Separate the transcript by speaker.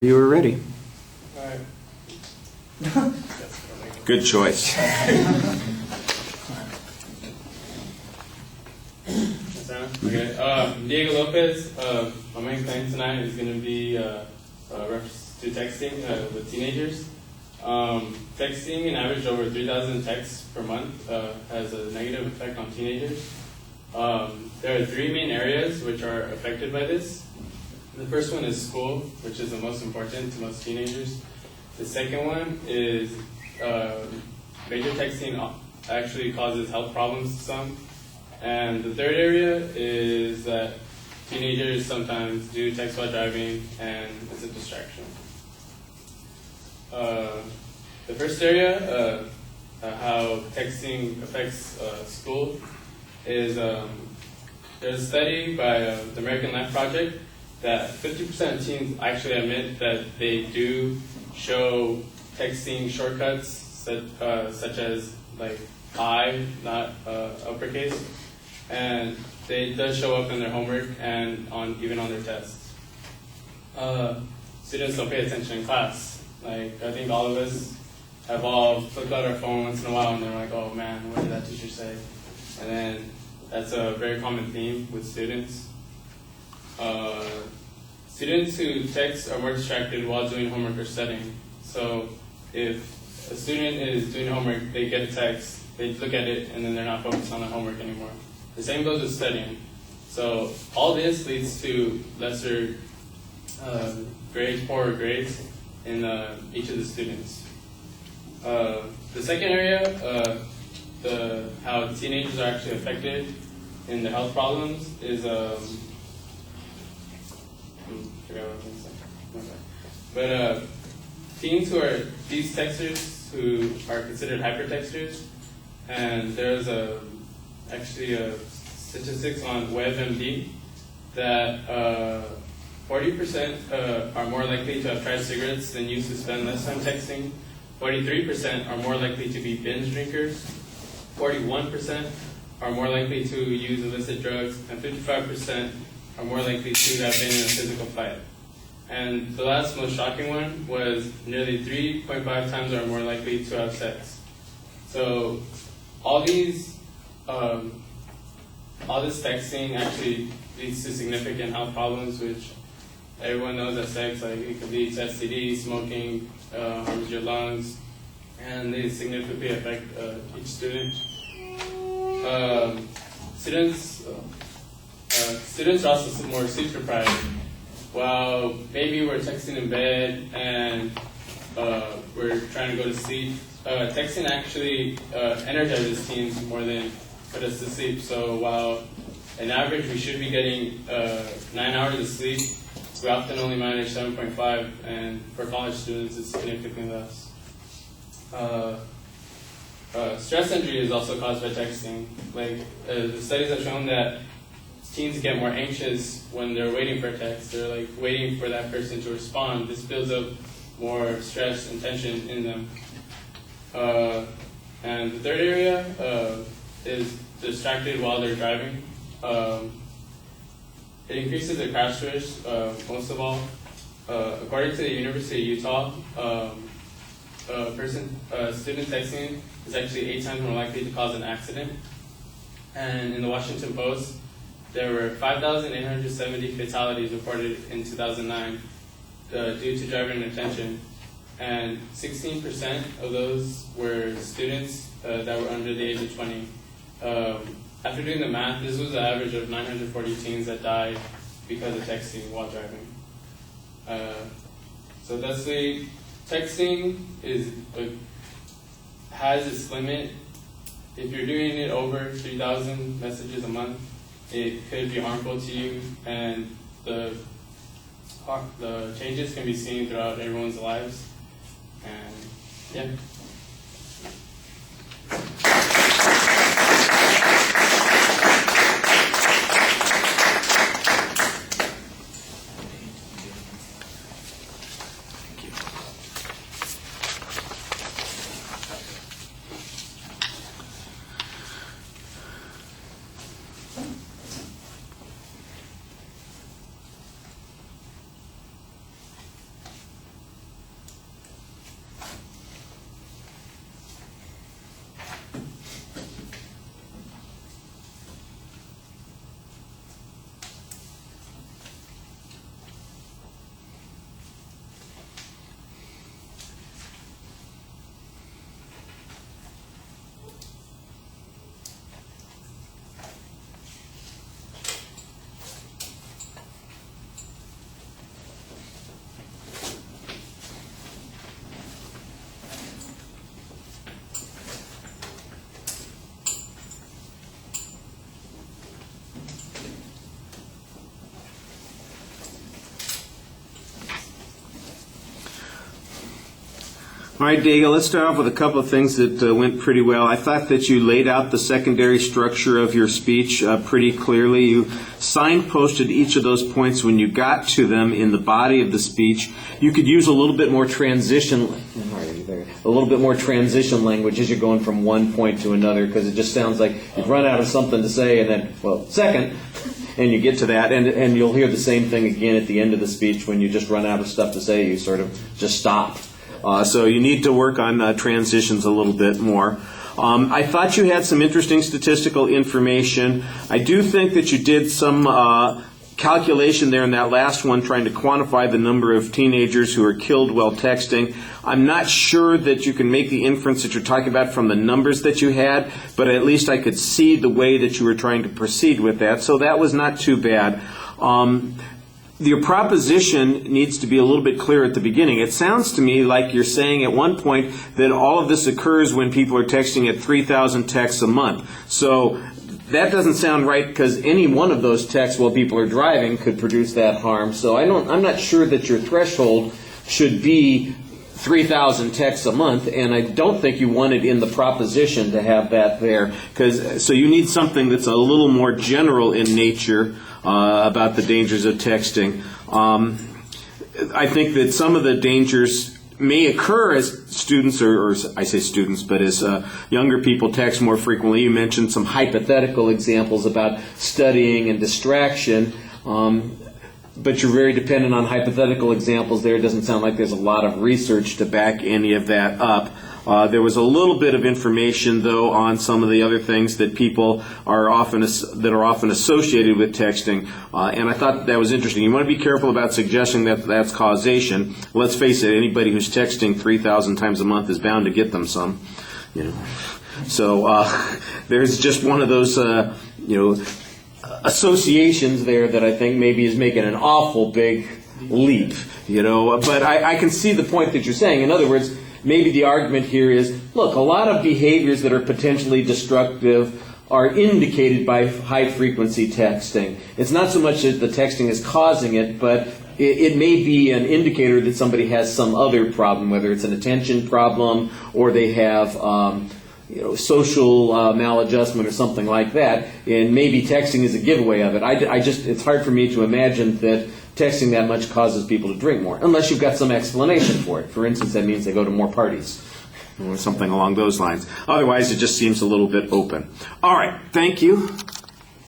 Speaker 1: You were ready.
Speaker 2: All right.
Speaker 1: Good choice.
Speaker 2: Okay. Diego Lopez. My main claim tonight is going to be reference to texting with teenagers. Texting an average over 3,000 texts per month has a negative effect on teenagers. There are three main areas which are affected by this. The first one is school, which is the most important to most teenagers. The second one is major texting actually causes health problems to some. And the third area is that teenagers sometimes do text while driving, and it's a distraction. The first area, how texting affects school, is there's a study by the American Life Project that 50% of teens actually admit that they do show texting shortcuts such as like I, not uppercase, and they does show up in their homework and even on their tests. Students don't pay attention in class. Like I think all of us have all flipped out our phone once in a while and they're like, oh man, what did that teacher say? And then that's a very common theme with students. Students who text are more distracted while doing homework or studying. So if a student is doing homework, they get a text, they look at it, and then they're not focused on the homework anymore. The same goes with studying. So all this leads to lesser grades, poorer grades in each of the students. The second area, how teenagers are actually affected in the health problems is teens who are these texters who are considered hypertexters, and there's actually statistics on WebMD that 40% are more likely to have tried cigarettes than used to spend less time texting. 43% are more likely to be binge drinkers. 41% are more likely to use illicit drugs, and 55% are more likely to have been in a physical fight. And the last most shocking one was nearly 3.5 times are more likely to have sex. So all this texting actually leads to significant health problems, which everyone knows that sex, like it could lead to STD, smoking, harms your lungs, and they significantly affect each student. Students are also more sleep deprived. While maybe we're texting in bed and we're trying to go to sleep, texting actually energizes teens more than put us to sleep. So while on average we should be getting 9 hours of sleep, we often only manage 7.5, and for college students it's significantly less. Stress injury is also caused by texting. Like the studies have shown that teens get more anxious when they're waiting for a text. They're like waiting for that person to respond. This builds up more stress and tension in them. And the third area is distracted while they're driving. It increases the crash risk, most of all. According to the University of Utah, student texting is actually 8 times more likely to cause an accident. And in the Washington Post, there were 5,870 fatalities reported in 2009 due to driver inattention, and 16% of those were students that were under the age of 20. After doing the math, this was an average of 940 teens that died because of texting while driving. So that's texting has its limit. If you're doing it over 3,000 messages a month, it could be harmful to you, and the changes can be seen throughout everyone's lives. And yeah.
Speaker 1: All right, Diego, let's start off with a couple of things that went pretty well. I thought that you laid out the secondary structure of your speech pretty clearly. You signposted each of those points when you got to them in the body of the speech. You could use a little bit more transition language as you're going from one point to another, because it just sounds like you've run out of something to say and then, well, second, and you get to that, and you'll hear the same thing again at the end of the speech. When you just run out of stuff to say, you sort of just stop. So you need to work on transitions a little bit more. I thought you had some interesting statistical information. I do think that you did some calculation there in that last one, trying to quantify the number of teenagers who are killed while texting. I'm not sure that you can make the inference that you're talking about from the numbers that you had, but at least I could see the way that you were trying to proceed with that, so that was not too bad. Your proposition needs to be a little bit clearer at the beginning. It sounds to me like you're saying at one point that all of this occurs when people are texting at 3,000 texts a month. So that doesn't sound right, because any one of those texts while people are driving could produce that harm. So I'm not sure that your threshold should be 3,000 texts a month, and I don't think you wanted in the proposition to have that there. So you need something that's a little more general in nature about the dangers of texting. I think that some of the dangers may occur as students, or I say students, but as younger people text more frequently. You mentioned some hypothetical examples about studying and distraction, but you're very dependent on hypothetical examples there. It doesn't sound like there's a lot of research to back any of that up. There was a little bit of information, though, on some of the other things that people are often associated with texting, and I thought that was interesting. You want to be careful about suggesting that that's causation. Let's face it, anybody who's texting 3,000 times a month is bound to get them some. So there's just one of those associations there that I think maybe is making an awful big leap. But I can see the point that you're saying. In other words, maybe the argument here is, look, a lot of behaviors that are potentially destructive are indicated by high-frequency texting. It's not so much that the texting is causing it, but it may be an indicator that somebody has some other problem, whether it's an attention problem or they have social maladjustment or something like that, and maybe texting is a giveaway of it. It's hard for me to imagine that texting that much causes people to drink more, unless you've got some explanation for it. For instance, that means they go to more parties, or something along those lines. Otherwise, it just seems a little bit open. All right, thank you.